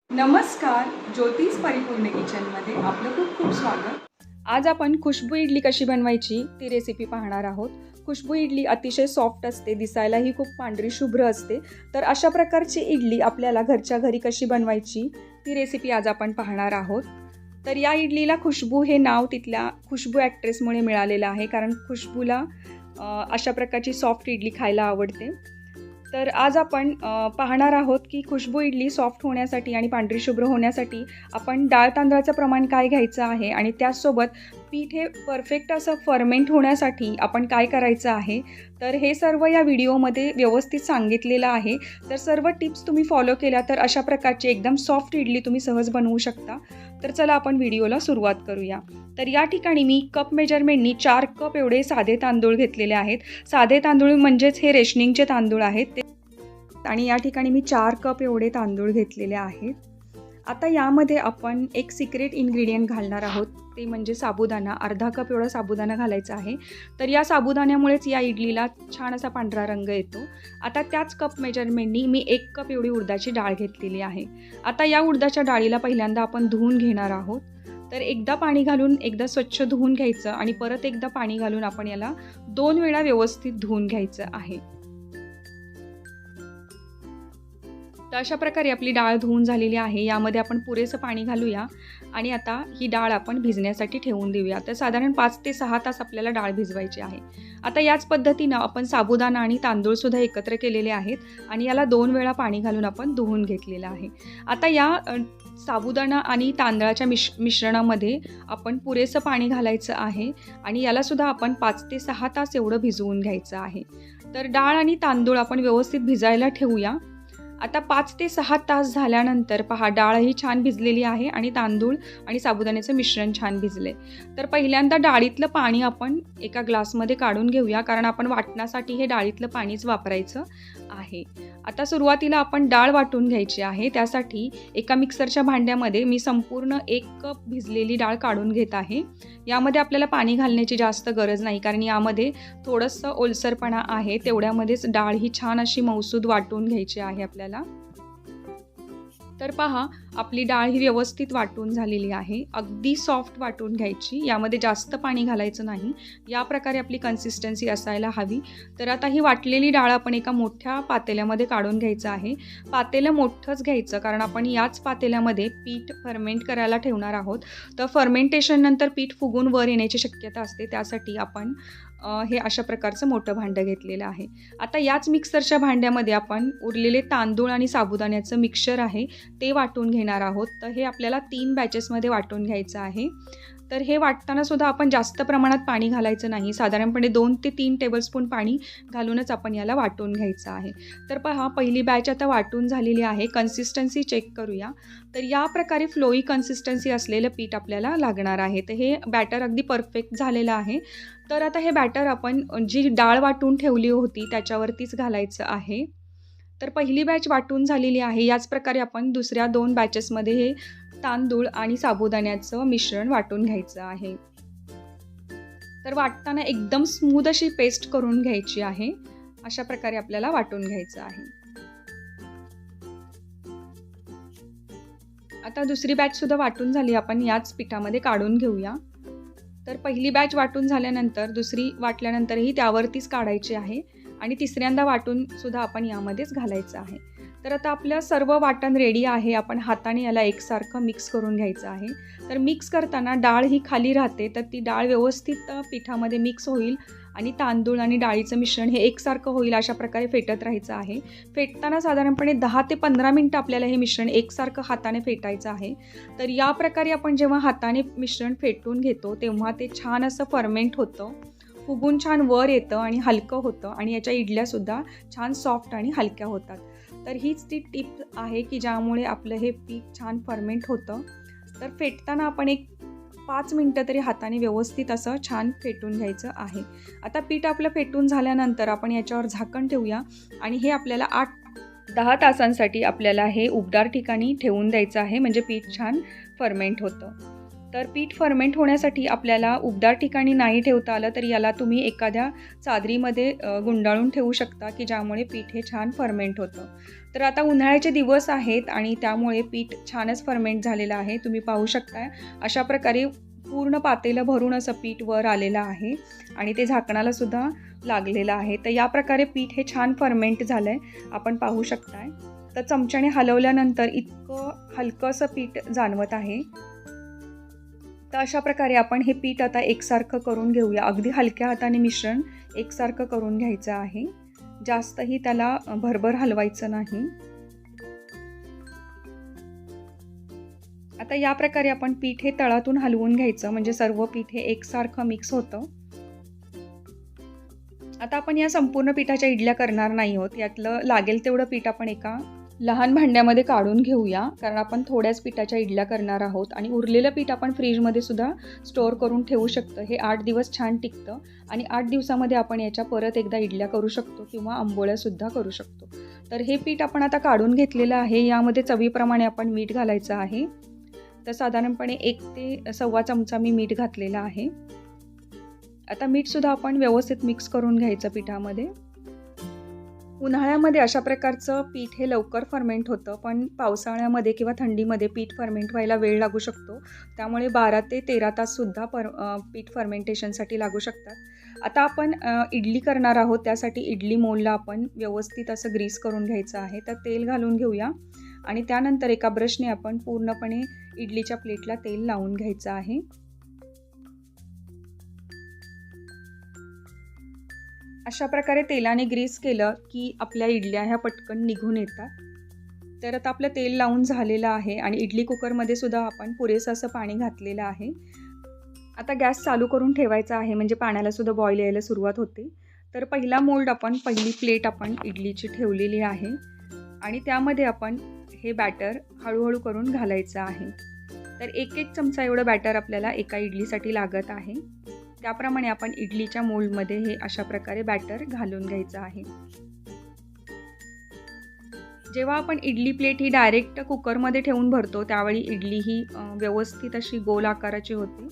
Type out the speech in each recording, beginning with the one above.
नमस्कार, ज्योतिष परिपूर्ण किचनमध्ये आपलं खूप खूप स्वागत। आज आपण खुशबू इडली कशी बनवायची ती रेसिपी पाहणार आहोत। खुशबू इडली अतिशय सॉफ्ट असते, दिसायलाही खूप पांढरी शुभ्र असते। तर अशा प्रकारची इडली आपल्याला घरच्या घरी कशी बनवायची ती रेसिपी आज आपण पाहणार आहोत। तर या इडलीला खुशबू हे नाव तिथल्या खुशबू ॲक्ट्रेसमुळे मिळालेलं आहे, कारण खुशबूला अशा प्रकारची सॉफ्ट इडली खायला आवडते। तर आज आपण पाहणार आहोत की खुशबू इडली सॉफ्ट होण्यासाठी आणि पांढरी शुभ्र होण्यासाठी आपण डाळ तांदळाचं प्रमाण काय घ्यायचं आहे आणि त्याचसोबत पीठ हे परफेक्ट असं फर्मेंट होण्यासाठी आपण काय करायचं आहे। तर हे सर्व या व्हिडिओमध्ये व्यवस्थित सांगितलेलं आहे। तर सर्व टिप्स तुम्ही फॉलो केल्या तर अशा प्रकारची एकदम सॉफ्ट इडली तुम्ही सहज बनवू शकता। तर चला आपण व्हिडिओला सुरुवात करूया। तर या ठिकाणी मी कप मेजरमेंटनी 4 कप एवढे साधे तांदूळ घेतलेले आहेत। साधे तांदूळ म्हणजेच हे रेशनिंगचे तांदूळ आहेत आणि या ठिकाणी मी 4 कप एवढे तांदूळ घेतलेले आहेत। आता यामध्ये आपण एक सिक्रेट इन्ग्रेडियंट घालणार आहोत, ते म्हणजे साबुदाणा। अर्धा कप एवढा साबुदाणा घालायचा आहे। तर या साबुदाण्यामुळेच या इडलीला छान असा पांढरा रंग येतो। आता त्याच कप मेजरमेंटनी मी 1 कप एवढी उडदाची डाळ घेतलेली आहे। आता या उडदाच्या डाळीला पहिल्यांदा आपण धुवून घेणार आहोत। तर एकदा पाणी घालून एकदा स्वच्छ धुवून घ्यायचं आणि परत एकदा पाणी घालून आपण याला 2 वेळा व्यवस्थित धुवून घ्यायचं आहे। तर अशा प्रकारे आपली डाळ धुवून झालेली आहे। यामध्ये आपण पुरेसं पाणी घालूया आणि आता ही डाळ आपण भिजण्यासाठी ठेवून देऊया। तर साधारण 5 ते 6 तास आपल्याला डाळ भिजवायची आहे। आता याच पद्धतीनं आपण साबुदाणा आणि तांदूळसुद्धा एकत्र केलेले आहेत आणि याला 2 वेळा पाणी घालून आपण धुवून घेतलेलं आहे। आता या साबुदाणा आणि तांदळाच्या मिश्रणामध्ये आपण पुरेसं पाणी घालायचं आहे आणि यालासुद्धा आपण 5 ते 6 तास एवढं भिजवून घ्यायचं आहे। तर डाळ आणि तांदूळ आपण व्यवस्थित भिजायला ठेवूया। आता 5 ते 6 तास झाल्यानंतर पहा, डाळही छान भिजलेली आहे आणि तांदूळ आणि साबुदाण्याचं मिश्रण छान भिजले। तर पहिल्यांदा डाळीतलं पाणी आपण एका ग्लासमध्ये काढून घेऊया, कारण आपण वाटण्यासाठी हे डाळीतलं पाणीच वापरायचं आहे। आता सुरुवातीला आपण डाळ वाटून घ्यायची आहे। त्यासाठी एका मिक्सरच्या भांड्यामध्ये मी संपूर्ण 1 कप भिजलेली डाळ काढून घेत आहे। यामध्ये आपल्याला पाणी घालण्याची जास्त गरज नाही, कारण यामध्ये थोडंसं ओलसरपणा आहे। तेवढ्यामध्येच डाळ ही छान अशी मौसूद वाटून घ्यायची आहे आपल्याला। तर पहा, आपली डाळ ही व्यवस्थित वाटून झालेली आहे। अगदी सॉफ्ट वाटून घ्यायची, यामध्ये जास्त पाणी घालायचं नाही। या प्रकारे आपली कन्सिस्टन्सी असायला हवी। तर आता ही वाटलेली डाळ आपण एका मोठ्या पातेल्यामध्ये काढून घ्यायचं आहे। पातेलं मोठंच घ्यायचं, कारण आपण याच पातेल्यामध्ये पीठ फर्मेंट करायला ठेवणार आहोत। तर फर्मेंटेशन नंतर पीठ फुगून वर येण्याची शक्यता असते, त्यासाठी आपण हे अशा प्रकारचं मोठं भांडं घेतलेलं आहे। आता याच मिक्सरच्या भांड्यामध्ये आपण उरलेले तांदूळ आणि साबुदाण्याचं मिक्सचर आहे ते वाटून घेणार आहोत। तर हे आपल्याला 3 बॅचेसमध्ये वाटून घ्यायचं आहे। तर हे वाटताना सुद्धा आपण जास्त प्रमाणात पाणी घालायचं नाही, साधारणपणे 2 ते 3 टेबलस्पून पाणी घालूनच आपण याला वाटून घ्यायचं आहे। तर पहा, पहिली बॅच आता वाटून झालेली आहे। कन्सिस्टन्सी चेक करूया। तर या प्रकारे फ्लोई कन्सिस्टन्सी असलेलं पीठ आपल्याला लागणार आहे। तर हे बॅटर अगदी परफेक्ट झालेलं आहे। तर आता हे बॅटर आपण जी डाळ वाटून ठेवली होती त्याच्यावरतीच घालायचं आहे। तर पहिली बॅच वाटून झालेली आहे। याच प्रकारे आपण दुसऱ्या 2 बॅचेसमध्ये हे तांदूळ आणि साबुदाण्याचं मिश्रण वाटून घ्यायचं आहे। तर वाटताना एकदम स्मूथ अशी पेस्ट करून घ्यायची आहे। अशा प्रकारे आपल्याला वाटून घ्यायचं आहे। आता दुसरी बॅचसुद्धा वाटून झाली, आपण याच पिठामध्ये काढून घेऊया। तर पहिली बॅच वाटून झाल्यानंतर दुसरी वाटल्यानंतरही त्यावरतीच काढायची आहे आणि तिसऱ्यांदा वाटून सुद्धा आपण यामध्येच घालायचं आहे। तर आता आपलं सर्व वाटण रेडी आहे। आपण हाताने याला एकसारखं मिक्स करून घ्यायचं आहे। तर मिक्स करताना डाळ ही खाली राहते, तर ती डाळ व्यवस्थित पिठामध्ये मिक्स होईल आणि तांदूळ आणि डाळीचं मिश्रण हे एकसारखं होईल, अशा प्रकारे फेटत राहायचं आहे। फेटताना साधारणपणे 10 ते 15 मिनिटं आपल्याला हे मिश्रण एकसारखं हाताने फेटायचं आहे। तर या प्रकारे आपण जेव्हा हाताने मिश्रण फेटून घेतो तेव्हा ते छान असं फर्मेंट होतं, फुगून छान वर येतं आणि हलकं होतं आणि याच्या इडल्यासुद्धा छान सॉफ्ट आणि हलक्या होतात। तर हीच ती टिप आहे की ज्यामुळे आपलं हे पीठ छान फर्मेंट होतं। तर फेटताना आपण एक 5 मिनिटं तरी हाताने व्यवस्थित असं छान फेटून घ्यायचं आहे। आता पीठ आपलं फेटून झाल्यानंतर आपण याच्यावर झाकण ठेवूया आणि हे आपल्याला 8-10 तासांसाठी आपल्याला हे उबदार ठिकाणी ठेवून द्यायचं आहे, म्हणजे पीठ छान फर्मेंट होतं। तर पीठ फर्मेंट होण्यासाठी आपल्याला उबदार ठिकाणी नाही ठेवता आलं तर याला तुम्ही एखाद्या चादरीमध्ये गुंडाळून ठेवू शकता, की ज्यामुळे पीठ हे छान फर्मेंट होतं. तर आता उन्हाळ्याचे दिवस आहेत आणि त्यामुळे पीठ छानच फर्मेंट झालेलं आहे. तुम्ही पाहू शकताय अशा प्रकारे पूर्ण पातेलं भरून असं पीठ वर आलेलं आहे आणि ते झाकणाला सुद्धा लागलेलं आहे. तर या प्रकारे पीठ हे छान फर्मेंट झालं आहे, आपण पाहू शकताय. तर चमच्याने हलवल्यानंतर इतकं हलकंसं पीठ जाणवत आहे. तर अशा प्रकारे आपण हे पीठ आता एकसारखं करून घेऊया. अगदी हलक्या हाताने मिश्रण एकसारखं करून घ्यायचं आहे. जास्तही त्याला भरभर हलवायचं नाही. आता या प्रकारे आपण पीठ हे तळातून हलवून घ्यायचं, म्हणजे सर्व पीठ हे एकसारखं मिक्स होतं. आता आपण या संपूर्ण पिठाच्या इडल्या करणार नाही आहोत. यातलं लागेल तेवढं पीठ आपण एका लहान भांड्यामध्ये काढून घेऊया, कारण आपण थोड्याच पिठाच्या इडल्या करणार आहोत आणि उरलेलं पीठ आपण फ्रीजमध्ये सुद्धा स्टोअर करून ठेवू शकतो. हे 8 दिवस छान टिकतं आणि 8 दिवसामध्ये आपण याच्या परत एकदा इडल्या करू शकतो किंवा आंबोळ्यासुद्धा करू शकतो. तर हे पीठ आपण आता काढून घेतलेलं आहे. यामध्ये चवीप्रमाणे आपण मीठ घालायचं आहे. तर साधारणपणे 1 ते 1.25 चमचा मी मीठ घातलेलं आहे. आता मीठसुद्धा आपण व्यवस्थित मिक्स करून घ्यायचं पिठामध्ये. उन्हाळ्यामध्ये अशा प्रकारचं पीठ हे लवकर फर्मेंट होतं, पण पावसाळ्यामध्ये किंवा थंडीमध्ये पीठ फर्मेंट व्हायला वेळ लागू शकतो. त्यामुळे 12 ते 13 ताससुद्धा पीठ फर्मेंटेशनसाठी लागू शकतात. आता आपण इडली करणार आहोत. त्यासाठी इडली मोलला आपण व्यवस्थित असं ग्रीस करून घ्यायचं आहे. तर तेल घालून घेऊया आणि त्यानंतर एका ब्रशने आपण पूर्णपणे इडलीच्या प्लेटला तेल लावून घ्यायचं आहे. अशा प्रकारे तेलाने ग्रीस केलं की आपल्या इडल्या ह्या पटकन निघून येतात. तर आता आपलं तेल लावून झालेलं आहे आणि इडली कुकरमध्ये सुद्धा आपण पुरेसं असं पाणी घातलेलं आहे. आता गॅस चालू करून ठेवायचा आहे, म्हणजे पाण्याला सुद्धा बॉईल यायला सुरुवात होते. तर पहिली प्लेट आपण इडलीची ठेवलेली आहे आणि त्यामध्ये आपण हे बॅटर हळूहळू करून घालायचं आहे. तर 1-1 चमचा एवढं बॅटर आपल्याला एका इडलीसाठी लागत आहे. त्याप्रमाणे आपण इडलीच्या मोल्डमध्ये हे अशा प्रकारे बॅटर घालून घ्यायचं आहे. जेव्हा आपण इडली प्लेट ही डायरेक्ट कुकरमध्ये ठेवून भरतो, त्यावेळी इडली ही व्यवस्थित अशी गोल आकाराची होते.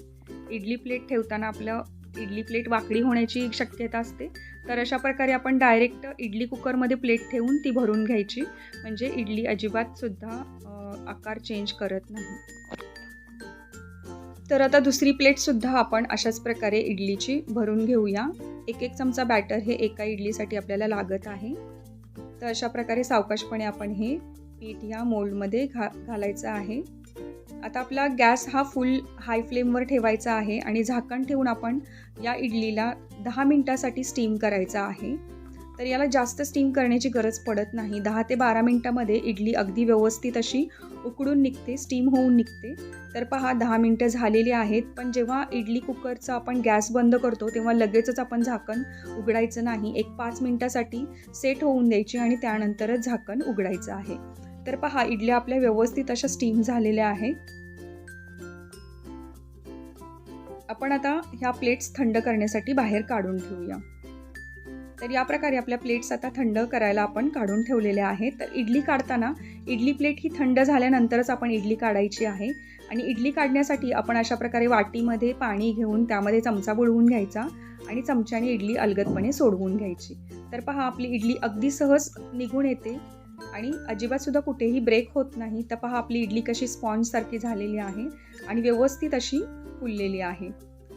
इडली प्लेट ठेवताना आपलं इडली प्लेट वाकडी होण्याची शक्यता असते. तर अशा प्रकारे आपण डायरेक्ट इडली कुकरमध्ये प्लेट ठेवून ती भरून घ्यायची, म्हणजे इडली अजिबात सुद्धा आकार चेंज करत नाही. तर आता दुसरी प्लेटसुद्धा आपण अशाच प्रकारे इडलीची भरून घेऊया. 1-1 चमचा बॅटर हे एका इडलीसाठी आपल्याला लागत आहे. तर अशा प्रकारे सावकाशपणे आपण हे पीठ या मोल्डमध्ये घालायचं आहे. आता आपला गॅस हा फुल हाय फ्लेमवर ठेवायचा आहे आणि झाकण ठेवून आपण या इडलीला 10 मिनिटासाठी स्टीम करायचा आहे. तर याला जास्त स्टीम करण्याची गरज पडत नाही. 10 ते 12 मिनिटामध्ये इडली अगदी व्यवस्थित अशी उकडून निघते, स्टीम होऊन निघते. तर पहा 10 मिनिटं झालेली आहेत, पण जेव्हा इडली कुकरचा आपण गॅस बंद करतो तेव्हा लगेचच आपण झाकण उघडायचं नाही. 1-5 मिनिटासाठी सेट होऊन द्यायची आणि त्यानंतरच झाकण उघडायचं आहे. तर पहा इडल्या आपल्या व्यवस्थित अशा स्टीम झालेल्या आहेत. आपण आता ह्या प्लेट्स थंड करण्यासाठी बाहेर काढून ठेवूया. तर या प्रकारे आपल्या प्लेट्स आता थंड करायला आपण काढून ठेवलेल्या आहेत. तर इडली काढताना इडली प्लेट ही थंड झाल्यानंतरच आपण इडली काढायची आहे आणि इडली काढण्यासाठी आपण अशा प्रकारे वाटीमध्ये पाणी घेऊन त्यामध्ये चमचा बुडवून घ्यायचा आणि चमच्याने इडली अलगदपणे सोडवून घ्यायची. तर पहा आपली इडली अगदी सहज निघून येते आणि अजिबातसुद्धा कुठेही ब्रेक होत नाही. तर पहा आपली इडली कशी स्पॉन्जसारखी झालेली आहे आणि व्यवस्थित अशी फुललेली आहे.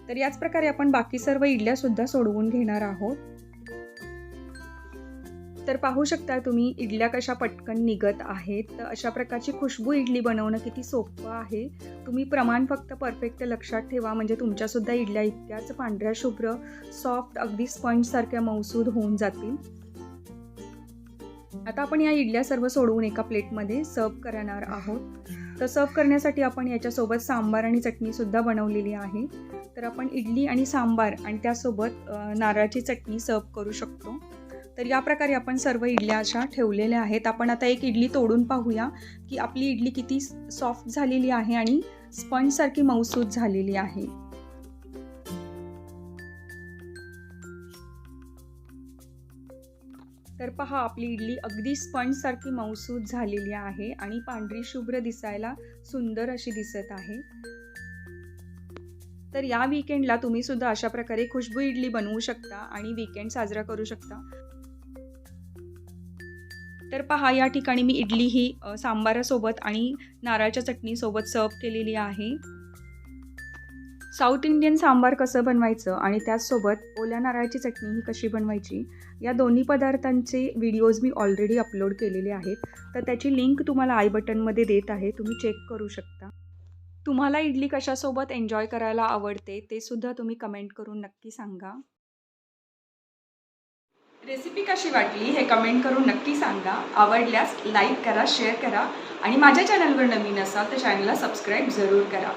तर याच प्रकारे आपण बाकी सर्व इडल्यासुद्धा सोडवून घेणार आहोत. तर पाहू शकता तुम्ही इडल्या कशा पटकन निघत आहेत. तर अशा प्रकारची खुशबू इडली बनवणं किती सोपं आहे. तुम्ही प्रमाण फक्त परफेक्ट लक्षात ठेवा, म्हणजे तुमच्यासुद्धा इडल्या इतक्याच पांढऱ्या शुभ्र सॉफ्ट अगदी स्पंजसारख्या मऊसूद होऊन जातील. आता आपण या इडल्या सर्व सोडवून एका प्लेटमध्ये सर्व करणार आहोत. तर सर्व करण्यासाठी आपण याच्यासोबत सांबार आणि चटणीसुद्धा बनवलेली आहे. तर आपण इडली आणि सांबार आणि त्यासोबत नारळाची चटणी सर्व करू शकतो. तर या प्रकारे आपण सर्व इडल्या अशा ठेवलेल्या आहेत. आपण आता एक इडली तोडून पाहूया की आपली इडली किती सॉफ्ट झालेली आहे आणि स्पंजसारखी मऊसूद झालेली आहे. तर पहा आपली इडली अगदी स्पंजसारखी मऊसूद झालेली आहे आणि पांढरी शुभ्र दिसायला सुंदर अशी दिसत आहे. तर या वीकेंडला तुम्ही सुद्धा अशा प्रकारे खुशबू इडली बनवू शकता आणि वीकेंड साजरा करू शकता. तर पहा, या ठिकाणी मी इडली ही सांबारासोबत आणि नारळाच्या चटणीसोबत सर्व्ह केलेली आहे. साऊथ इंडियन सांबार कसं बनवायचं आणि त्याचसोबत ओल्या नारळाची चटणी ही कशी बनवायची, या दोन्ही पदार्थांचे व्हिडिओज मी ऑलरेडी अपलोड केलेले आहेत. तर त्याची लिंक तुम्हाला आय बटनमध्ये देत आहे, तुम्ही चेक करू शकता. तुम्हाला इडली कशासोबत एन्जॉय करायला आवडते ते सुद्धा तुम्ही कमेंट करून नक्की सांगा. रेसिपी कशी वाटली हे कमेंट करून नक्की सांगा. आवडल्यास लाईक करा, शेअर करा आणि माझ्या चॅनलवर नवीन असाल तर चॅनलला सबस्क्राईब जरूर करा.